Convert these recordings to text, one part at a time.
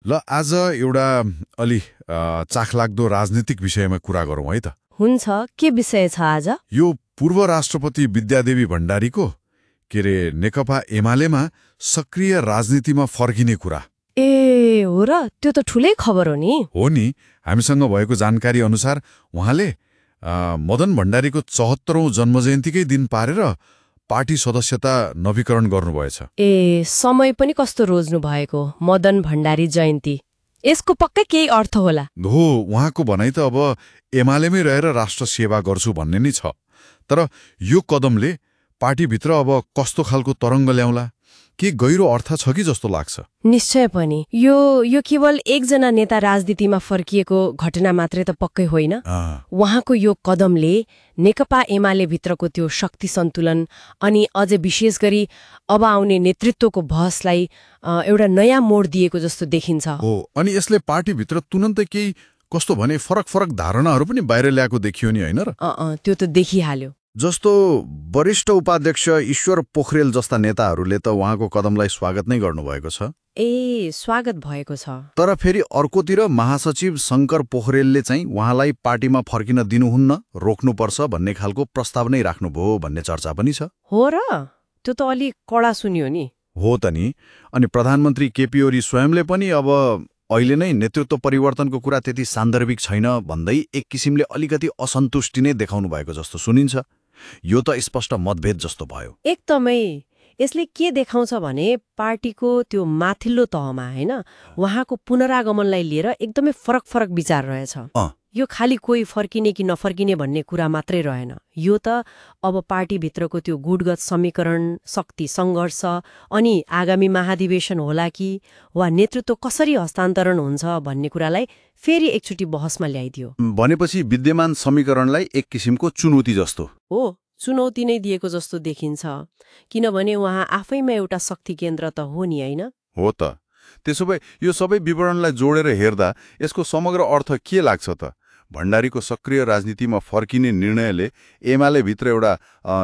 ल आज एउटा अलि चाखलाग्दो राजनीतिक विषयमा कुरा गरौँ है त। हुन्छ, के विषय छ आज? यो पूर्व राष्ट्रपति विद्यादेवी भण्डारीको के रे नेकपा एमालेमा सक्रिय राजनीतिमा फर्किने कुरा। ए हो र, त्यो त ठुलै खबर हो नि। हो नि, हामीसँग भएको जानकारी अनुसार उहाँले मदन भण्डारीको 74औं जन्मजयन्तीकै दिन पारेर पार्टी सदस्यता नवीकरण गर्नुभएछ। ए समय पनि कस्तो रोज्नु भएको, मदन भण्डारी जयन्ती। यसको पक्कै केही अर्थ होला। हो, उहाँको भनाइ त अब एमालेमै रहेर राष्ट्र सेवा गर्छु भन्ने नै छ। तर यो कदमले पार्टीभित्र अब कस्तो खालको तरङ्ग ल्याउला, के गहिरो अर्थ छ कि जस्तो लाग्छ? निश्चय पनि यो केवल एकजना नेता राजनीतिमा फर्किएको घटना मात्रै त पक्कै होइन। उहाँको यो कदमले नेकपा एमाले भित्रको त्यो शक्ति सन्तुलन अनि अझै विशेष गरी अब आउने नेतृत्वको बहसलाई एउटा नयाँ मोड दिएको जस्तो देखिन्छ। हो, अनि यसले पार्टीभित्र तुरन्तै केही कस्तो भने फरक धारणाहरू पनि बाहिर ल्याएको देखियो नि, होइन र? त्यो त देखिहाल्यो। जस्तो वरिष्ठ उपाध्यक्ष ईश्वर पोखरेल जस्ता नेताहरूले त उहाँको कदमलाई स्वागत नै गर्नुभएको छ। ए स्वागत भएको छ। तर फेरि अर्कोतिर महासचिव शङ्कर पोखरेलले चाहिँ उहाँलाई पार्टीमा फर्किन दिनुहुन्न, रोक्नुपर्छ भन्ने खालको प्रस्ताव नै राख्नुभयो भन्ने चर्चा पनि छ। हो र, त्यो त अलि कडा सुन्यो नि। हो त नि, अनि प्रधानमन्त्री केपी ओली स्वयंले पनि अब अहिले नै नेतृत्व परिवर्तनको कुरा त्यति सान्दर्भिक छैन भन्दै एक किसिमले अलिकति असन्तुष्टि नै देखाउनु भएको जस्तो सुनिन्छ। यो त स्पष्ट मतभेद जस्तो भयो। एकदमै। यसले के देखाउँछ भने पार्टीको त्यो माथिल्लो तहमा होइन, उहाँको पुनरागमनलाई लिएर एकदमै फरक विचार रहेछ। यो खालि कोही फर्किने कि नफर्किने भन्ने कुरा मात्रै रहेन। यो त अब पार्टीभित्रको त्यो गुटगत समीकरण, शक्ति सङ्घर्ष अनि आगामी महाधिवेशन होला कि वा नेतृत्व कसरी हस्तान्तरण हुन्छ भन्ने कुरालाई फेरि एकचोटि बहसमा ल्याइदियो। भनेपछि विद्यमान समीकरणलाई एक किसिमको चुनौती जस्तो हो, चुनौती नै दिएको जस्तो देखिन्छ। किनभने उहाँ आफैमा एउटा शक्ति केन्द्र त हो नि, होइन? हो त। त्यसो भए यो सबै विवरणलाई जोडेर हेर्दा यसको समग्र अर्थ के लाग्छ त? भण्डारीको सक्रिय राजनीतिमा फर्किने निर्णयले एमाले भित्र एउटा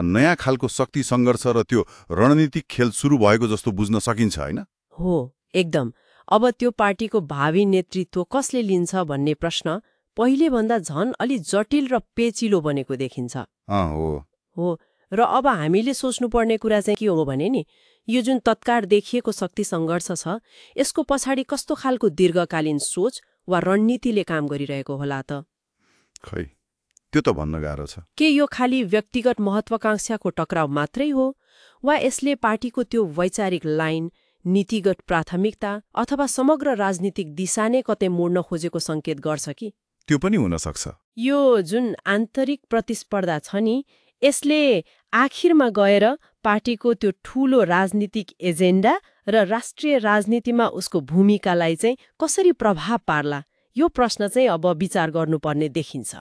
नयाँ खालको शक्ति सङ्घर्ष र त्यो रणनीतिक खेल सुरु भएको जस्तो बुझ्न सकिन्छ, होइन? हो, एकदम। अब त्यो पार्टीको भावी नेतृत्व कसले लिन्छ भन्ने प्रश्न पहिलेभन्दा झन अलि जटिल र पेचिलो बनेको देखिन्छ। हो, र अब हामीले सोच्नुपर्ने कुरा चाहिँ के हो भने नि, यो जुन तत्काल देखिएको शक्ति सङ्घर्ष छ, यसको पछाडि कस्तो खालको दीर्घकालीन सोच वा रणनीतिले काम गरिरहेको होला त? खै, त्यो त भन्न गाह्रो छ। के यो खालि व्यक्तिगत महत्वाकांक्षाको टकराव मात्रै हो, वा यसले पार्टीको त्यो वैचारिक लाइन, नीतिगत प्राथमिकता अथवा समग्र राजनीतिक दिशा नै कतै मोड्न खोजेको सङ्केत गर्छ कि? त्यो पनि हुन सक्छ। यो जुन आन्तरिक प्रतिस्पर्धा छ नि, यसले आखिरमा गएर पार्टीको त्यो ठूलो राजनीतिक एजेन्डा र राष्ट्रिय राजनीतिमा उसको भूमिकालाई चाहिँ कसरी प्रभाव पार्ला, यो प्रश्न चाहिँ अब विचार गर्नुपर्ने देखिन्छ।